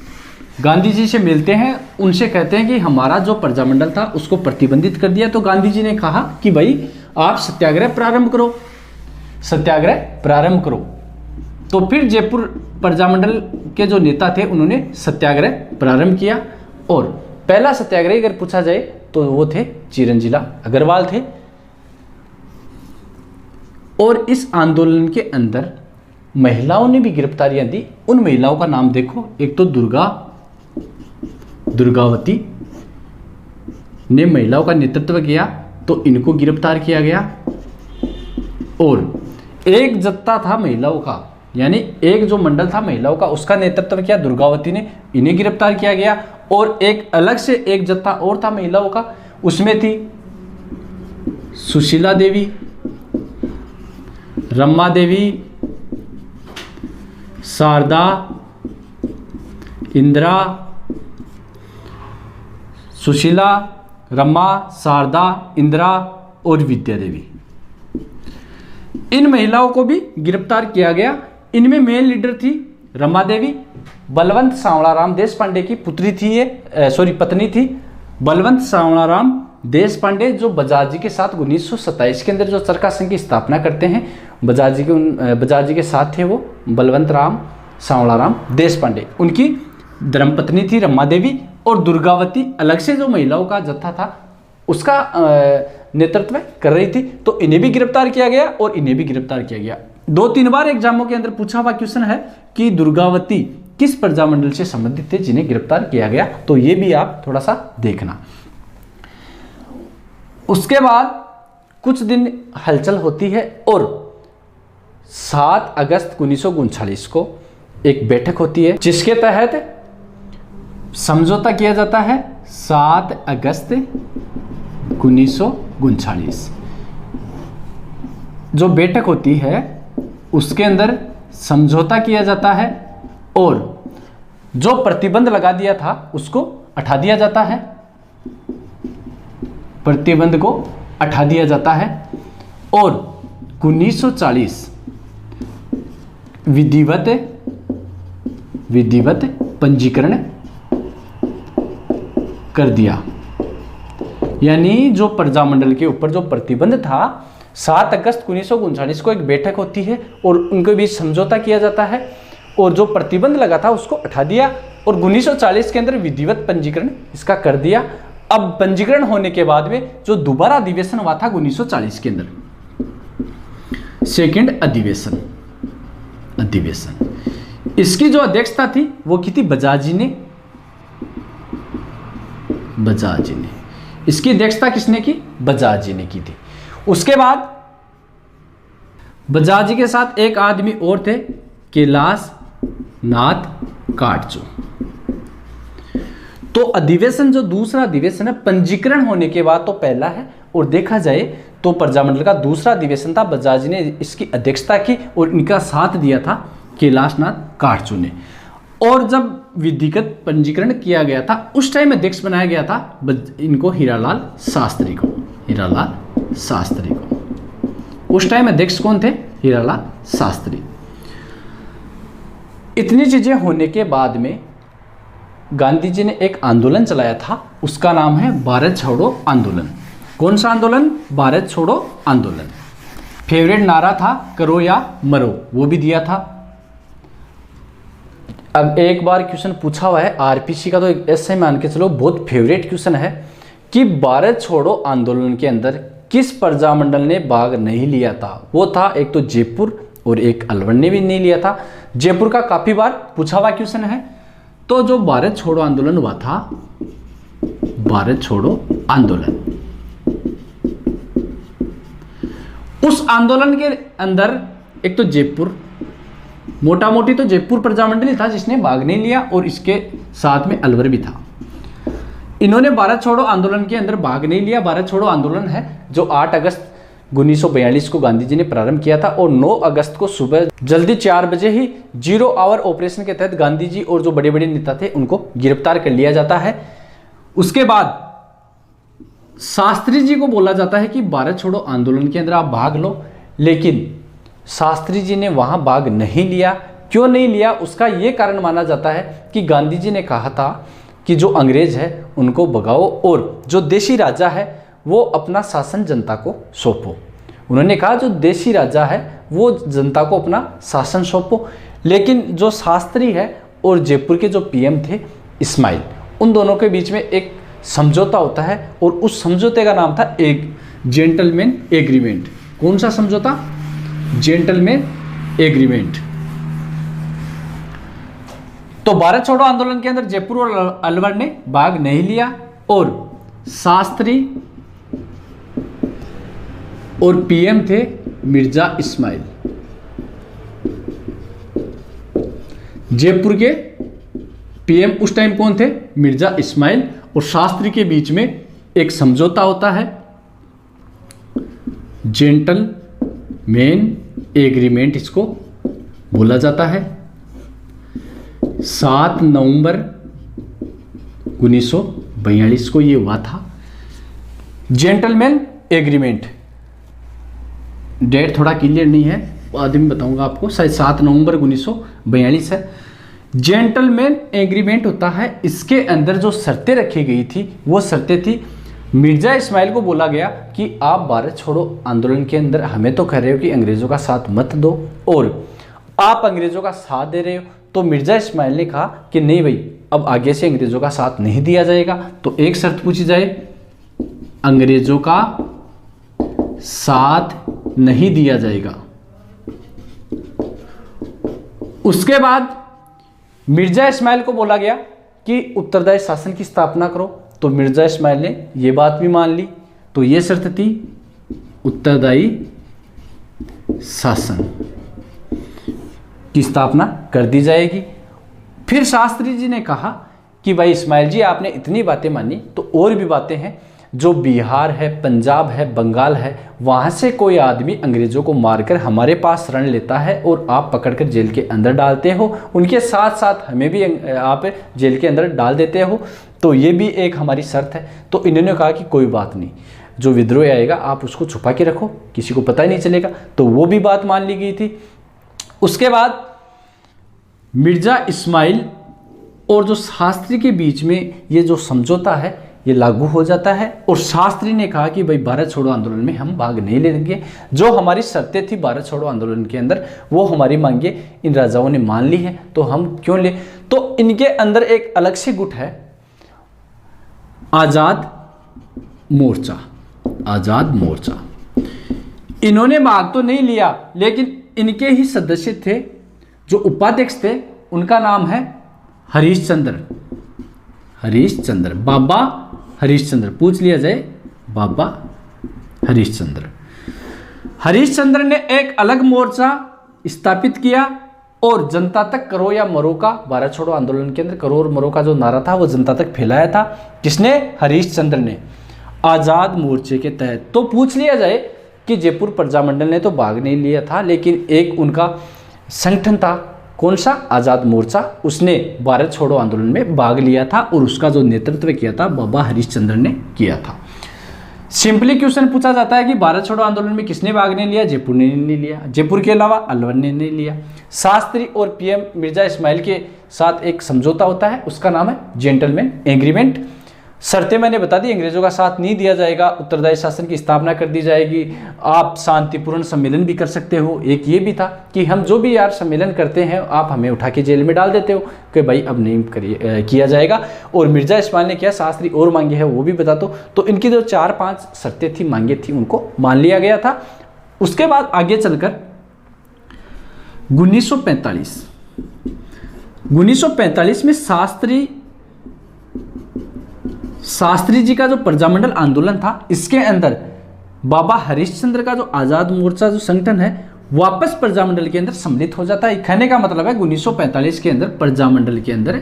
गांधी जी से मिलते हैं, उनसे कहते हैं कि हमारा जो प्रजामंडल था उसको प्रतिबंधित कर दिया। तो गांधी जी ने कहा कि भाई आप सत्याग्रह प्रारंभ करो। तो फिर जयपुर प्रजामंडल के जो नेता थे उन्होंने सत्याग्रह प्रारंभ किया। और पहला सत्याग्रही अगर पूछा जाए तो वो थे चिरंजीलाल अग्रवाल थे। और इस आंदोलन के अंदर महिलाओं ने भी गिरफ्तारियां दी। उन महिलाओं का नाम देखो, एक तो दुर्गा दुर्गावती ने महिलाओं का नेतृत्व किया तो इनको गिरफ्तार किया गया। और एक जत्था था महिलाओं का, यानी एक जो मंडल था महिलाओं का, उसका नेतृत्व किया दुर्गावती ने, इन्हें गिरफ्तार किया गया। और एक अलग से एक जत्था और था महिलाओं का, उसमें थी सुशीला देवी, रमा देवी, शारदा, इंदिरा, सुशीला, रमा, शारदा, इंदिरा और विद्या देवी। इन महिलाओं को भी गिरफ्तार किया गया। इनमें मेन लीडर थी रमा देवी, बलवंत सांवलाराम देशपांडे की पुत्री थी ये, पत्नी थी। बलवंत सांवलाराम देशपांडे जो बजाज जी के साथ 1927 के अंदर जो चरखा संघ की स्थापना करते हैं, बजाज जी के साथ थे वो बलवंत राम सांवलाराम देशपांडे। उनकी धर्मपत्नी थी रमा देवी और दुर्गावती अलग से जो महिलाओं का जत्था था उसका नेतृत्व कर रही थी। तो इन्हें भी गिरफ्तार किया गया और इन्हें भी गिरफ्तार किया गया। 2-3 बार एग्जामों के अंदर पूछा हुआ क्वेश्चन है कि दुर्गावती किस प्रजामंडल से संबंधित थे जिन्हें गिरफ्तार किया गया, तो ये भी आप थोड़ा सा देखना। उसके बाद कुछ दिन हलचल होती है और 7 अगस्त 1939 को एक बैठक होती है जिसके तहत समझौता किया जाता है। 7 अगस्त 1939 जो बैठक होती है उसके अंदर समझौता किया जाता है और जो प्रतिबंध लगा दिया था उसको हटा दिया जाता है, प्रतिबंध को हटा दिया जाता है। और 1940 विधिवत पंजीकरण कर दिया। यानी जो प्रजामंडल के ऊपर जो प्रतिबंध था 7 अगस्त 1939 को एक बैठक होती है और उनके बीच समझौता किया जाता है और जो प्रतिबंध लगा था उसको हटा दिया और 1940 के अंदर विधिवत पंजीकरण इसका कर दिया। अब पंजीकरण होने के बाद में जो दोबारा अधिवेशन हुआ था 1940 के अंदर, सेकंड अधिवेशन, इसकी जो अध्यक्षता थी वो की थी बजाज जी ने। इसकी अध्यक्षता किसने की? बजाज जी ने की थी। उसके बाद बजाज जी के साथ एक आदमी और थे, कैलाश नाथ काटजू। तो अधिवेशन जो दूसरा अधिवेशन है पंजीकरण होने के बाद तो पहला है और देखा जाए तो प्रजामंडल का दूसरा अधिवेशन था। बजाज जी ने इसकी अध्यक्षता की और इनका साथ दिया था कैलाश नाथ काटजू ने। और जब विधिगत पंजीकरण किया गया था उस टाइम अध्यक्ष बनाया गया था इनको हीरालाल शास्त्री को। उस टाइम अध्यक्ष कौन थे? हीरालाल शास्त्री। इतनी चीजें होने के बाद में गांधी जी ने एक आंदोलन चलाया था, उसका नाम है भारत छोड़ो आंदोलन। कौन सा आंदोलन? भारत छोड़ो आंदोलन। फेवरेट नारा था करो या मरो, वो भी दिया था। अब एक बार क्वेश्चन पूछा हुआ है आरपीसी का, तो ऐसे मान के चलो बहुत फेवरेट क्वेश्चन है कि भारत छोड़ो आंदोलन के अंदर किस प्रजामंडल ने भाग नहीं लिया था? वो था एक तो जयपुर और एक अलवर ने भी नहीं लिया था। जयपुर का काफी बार पूछा हुआ क्वेश्चन है। तो जो भारत छोड़ो आंदोलन हुआ था, भारत छोड़ो आंदोलन, उस आंदोलन के अंदर एक तो जयपुर, मोटा मोटी तो जयपुर प्रजामंडल ही था जिसने भाग नहीं लिया और इसके साथ में अलवर भी था। इन्होंने भारत छोड़ो आंदोलन के अंदर भाग नहीं लिया। भारत छोड़ो आंदोलन है जो 8 अगस्त 1942 को गांधी जी ने प्रारंभ किया था और 9 अगस्त को सुबह जल्दी 4 बजे ही 0 आवर ऑपरेशन के तहत गांधी जी और जो बड़े बड़े नेता थे उनको गिरफ्तार कर लिया जाता है। उसके बाद शास्त्री जी को बोला जाता है कि भारत छोड़ो आंदोलन के अंदर आप भाग लो, लेकिन शास्त्री जी ने वहां भाग नहीं लिया। क्यों नहीं लिया? उसका यह कारण माना जाता है कि गांधी जी ने कहा था कि जो अंग्रेज है उनको भगाओ और जो देशी राजा है वो अपना शासन जनता को सौंपो। उन्होंने कहा जो देशी राजा है वो जनता को अपना शासन सौंपो। लेकिन जो शास्त्री है और जयपुर के जो पीएम थे इस्माइल, उन दोनों के बीच में एक समझौता होता है और उस समझौते का नाम था एक जेंटलमैन एग्रीमेंट। कौन सा समझौता? Gentleman agreement. तो भारत छोड़ो आंदोलन के अंदर जयपुर और अलवर ने भाग नहीं लिया और शास्त्री और पीएम थे मिर्जा इस्माइल। जयपुर के पीएम उस टाइम कौन थे? मिर्जा इस्माइल। और शास्त्री के बीच में एक समझौता होता है, जेंटलमैन एग्रीमेंट इसको बोला जाता है। 7 नवंबर 1942 को ये हुआ था जेंटलमैन एग्रीमेंट। डेट थोड़ा क्लियर नहीं है, बाद में बताऊंगा आपको, शायद 7 नवंबर 1942 है। जेंटलमैन एग्रीमेंट होता है, इसके अंदर जो शर्तें रखी गई थी वो शर्तें थी, मिर्जा इस्माइल को बोला गया कि आप भारत छोड़ो आंदोलन के अंदर हमें तो कह रहे हो कि अंग्रेजों का साथ मत दो और आप अंग्रेजों का साथ दे रहे हो। तो मिर्जा इस्माइल ने कहा कि नहीं भाई, अब आगे से अंग्रेजों का साथ नहीं दिया जाएगा। तो एक शर्त पूछी जाए, अंग्रेजों का साथ नहीं दिया जाएगा। उसके बाद मिर्जा इस्माइल को बोला गया कि उत्तरदायी शासन की स्थापना करो। तो मिर्जा इस्माइल ने यह बात भी मान ली। तो यह शर्त थी, उत्तरदायी शासन की स्थापना कर दी जाएगी। फिर शास्त्री जी ने कहा कि भाई इस्माइल जी, आपने इतनी बातें मानी तो और भी बातें हैं, जो बिहार है, पंजाब है, बंगाल है, वहाँ से कोई आदमी अंग्रेज़ों को मारकर हमारे पास रण लेता है और आप पकड़कर जेल के अंदर डालते हो, उनके साथ साथ हमें भी आप जेल के अंदर डाल देते हो, तो ये भी एक हमारी शर्त है। तो इन्होंने कहा कि कोई बात नहीं, जो विद्रोह आएगा आप उसको छुपा के रखो, किसी को पता ही नहीं चलेगा। तो वो भी बात मान ली गई थी। उसके बाद मिर्जा इस्माइल और जो शास्त्री के बीच में ये जो समझौता है ये लागू हो जाता है और शास्त्री ने कहा कि भाई भारत छोड़ो आंदोलन में हम भाग नहीं लेंगे। जो हमारी शर्तें थी भारत छोड़ो आंदोलन के अंदर, वो हमारी मांगे इन राजाओं ने मान ली है, तो हम क्यों ले। तो इनके अंदर एक अलग से गुट है, आज़ाद मोर्चा। आज़ाद मोर्चा, इन्होंने भाग तो नहीं लिया, लेकिन इनके ही सदस्य थे, जो उपाध्यक्ष थे, उनका नाम है हरीश चंद्र। हरीश चंद्र, बाबा हरीश चंद्र, पूछ लिया जाए, बाबा हरीश चंद्र। हरीश चंद्र ने एक अलग मोर्चा स्थापित किया और जनता तक करो या मरो का, भारत छोड़ो आंदोलन के अंदर करो और मरो का जो नारा था वो जनता तक फैलाया था। किसने? हरीश चंद्र ने, आज़ाद मोर्चे के तहत। तो पूछ लिया जाए कि जयपुर प्रजामंडल ने तो भाग नहीं लिया था, लेकिन एक उनका संगठन था, कौन सा? आज़ाद मोर्चा, उसने भारत छोड़ो आंदोलन में भाग लिया था और उसका जो नेतृत्व किया था बाबा हरीश चंद्र ने किया था। सिंपली क्वेश्चन पूछा जाता है कि भारत छोड़ो आंदोलन में किसने भाग नहीं लिया? जयपुर ने नहीं लिया, जयपुर के अलावा अलवर ने नहीं लिया। शास्त्री और पीएम मिर्जा इस्माइल के साथ एक समझौता होता है, उसका नाम है जेंटलमैन एग्रीमेंट। शर्तें मैंने बता दी, अंग्रेजों का साथ नहीं दिया जाएगा, उत्तरदायी शासन की स्थापना कर दी जाएगी, आप शांतिपूर्ण सम्मेलन भी कर सकते हो। एक ये भी था कि हम जो भी यार सम्मेलन करते हैं आप हमें उठा के जेल में डाल देते हो, कि भाई अब नहीं किया जाएगा। और मिर्जा इस्माइल ने क्या शास्त्री और मांगे हैं वो भी बता दो। तो इनकी जो 4-5 शर्तें थी, मांगे थी, उनको मान लिया गया था। उसके बाद आगे चलकर 1945 में शास्त्री जी का जो प्रजामंडल आंदोलन था, इसके अंदर बाबा हरिश्चंद्र का जो आज़ाद मोर्चा जो संगठन है वापस प्रजामंडल के अंदर सम्मिलित हो जाता है। कहने का मतलब है 1945 के अंदर प्रजामंडल के अंदर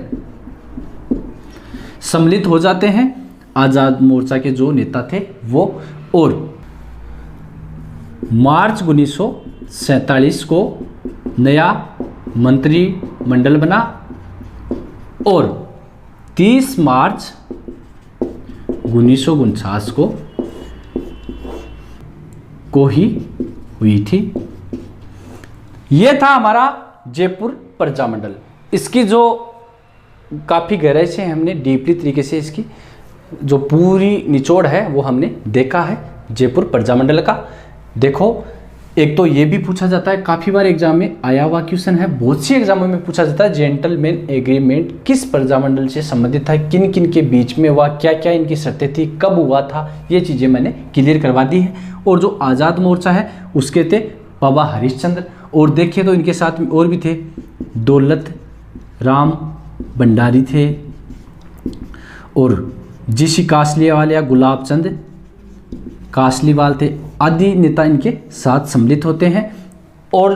सम्मिलित हो जाते हैं आज़ाद मोर्चा के जो नेता थे वो। और मार्च 1947 को नया मंत्रिमंडल बना और 30 मार्च 1949 को ही हुई थी। यह था हमारा जयपुर प्रजामंडल। इसकी जो काफ़ी गहराई से हमने डीपली तरीके से इसकी जो पूरी निचोड़ है वो हमने देखा है जयपुर प्रजामंडल का। देखो, एक तो ये भी पूछा जाता है, काफ़ी बार एग्जाम में आया हुआ क्वेश्चन है, बहुत सी एग्जामों में पूछा जाता है, जेंटलमैन एग्रीमेंट किस प्रजामंडल से संबंधित था, किन किन के बीच में हुआ, क्या क्या इनकी शर्तें थी, कब हुआ था, ये चीज़ें मैंने क्लियर करवा दी है। और जो आज़ाद मोर्चा है उसके थे बाबा हरिश्चंद्र, और देखिए तो इनके साथ में और भी थे, दौलत राम भंडारी थे, और जीसी कासलीवाल या गुलाब चंद कासलीवाल थे, आदि नेता इनके साथ सम्मिलित होते हैं। और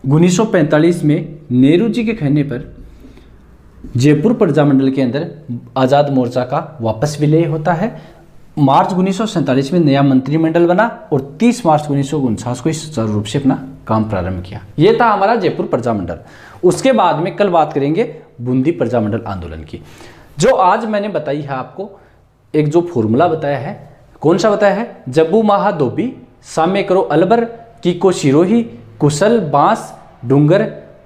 1945 में नेहरू जी के कहने पर जयपुर प्रजामंडल के अंदर आज़ाद मोर्चा का वापस विलय होता है। मार्च 1947 में नया मंत्रिमंडल बना और 30 मार्च 1949 को इस रूप से अपना काम प्रारंभ किया। ये था हमारा जयपुर प्रजामंडल। उसके बाद में कल बात करेंगे बूंदी प्रजामंडल आंदोलन की। जो आज मैंने बताई है आपको, एक जो फॉर्मूला बताया है, कौन सा बताया है? जब्बू महा धोबी सामे करो अलबर की को शिरोही कुशल बांस डूंगर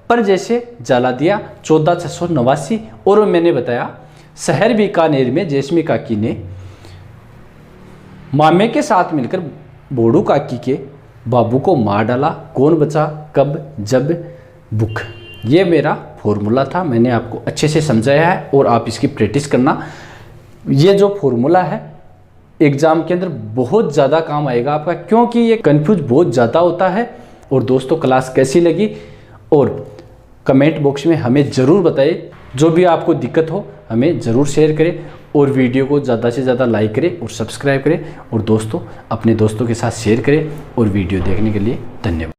पर जैसे जला दिया 14,689। और मैंने बताया शहर बीकानेर में जैस्मी काकी ने मामे के साथ मिलकर बोडू काकी के बाबू को मार डाला, कौन बचा कब जब बुक। ये मेरा फॉर्मूला था, मैंने आपको अच्छे से समझाया है और आप इसकी प्रैक्टिस करना। ये जो फॉर्मूला है एग्ज़ाम के अंदर बहुत ज़्यादा काम आएगा आपका, क्योंकि ये कन्फ्यूज बहुत ज़्यादा होता है। और दोस्तों क्लास कैसी लगी और कमेंट बॉक्स में हमें ज़रूर बताइए। जो भी आपको दिक्कत हो हमें ज़रूर शेयर करें और वीडियो को ज़्यादा से ज़्यादा लाइक करें और सब्सक्राइब करें और दोस्तों अपने दोस्तों के साथ शेयर करें। और वीडियो देखने के लिए धन्यवाद।